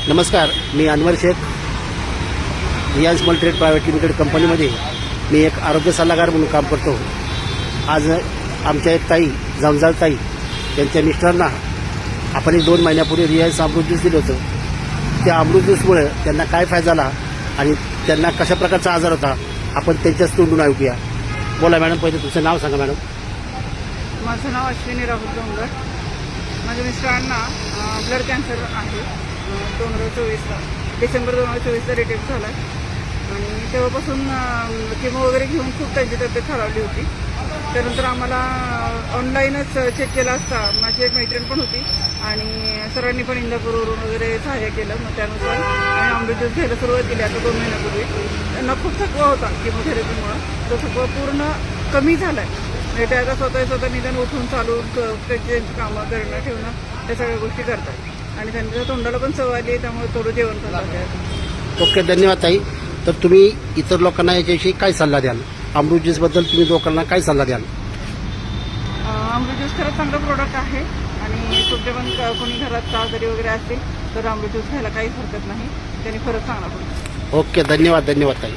नमस्कार, मी Anwar Shaikh, Reliance multitrade private limited कंपनीमध्ये मी एक आरोग्य सल्लागार म्हणून काम करतो. आज आमच्या एक ताई जमजाळ ताई त्यांच्या मिस्टरांना आपण 2 महिन्यापूर्वी रिलायन्स अमृत ज्यूस दिलं होतं. त्या अमृत ज्यूसमुळे त्यांना काय फायदा झाला आणि त्यांना कशा प्रकारचा आजार होता आपण त्यांच्याच तोंडून ऐकूया. बोला मॅडम, पहिले तुमचं नाव सांगा मॅडम. माझं नाव अश्विनी राहुल डोंगर. माझ्या मिस्टरांना ब्लड कॅन्सर आहे. 2024 डिसेंबर 2024 डिटेक्ट झाला आणि तेव्हापासून किमो वगैरे घेऊन खूप त्यांची तब्येत खालावली होती. त्यानंतर आम्हाला ऑनलाईनच चेक केला असता माझी एक मैत्रीण पण होती आणि सरांनी पण इंदापूरवरून वगैरे सहाय्य केलं. मग त्यानुसार आम्ही अमृत ज्यूस घ्यायला सुरुवात केली आता 2 महिन्यापूर्वी. त्यांना खूप थकवा होता किमोथेरपीमुळं. तो थकवा पूर्ण कमी झाला आहे. म्हणजे ते आता स्वतः निदान उठून चालून त्यांची कामं करणं ठेवणं त्या सगळ्या गोष्टी करतात आणि त्यांच्या तोंडाला पण चव आली आहे, त्यामुळे थोडं जेवण पण जातं. ओके, धन्यवाद ताई. तर तुम्ही इतर लोकांना याच्याविषयी काय सल्ला द्याल? अमृत ज्यूसबद्दल तुम्ही लोकांना काय सल्ला द्याल? अमृत ज्यूस खरंच चांगलं प्रोडक्ट आहे आणि तुमच्या पण कोणी घरात आजारी वगैरे असतील तर अमृत ज्यूस घ्यायला काहीच हरकत नाही. त्याने खरंच चांगला प्रोडक्ट. ओके, धन्यवाद ताई.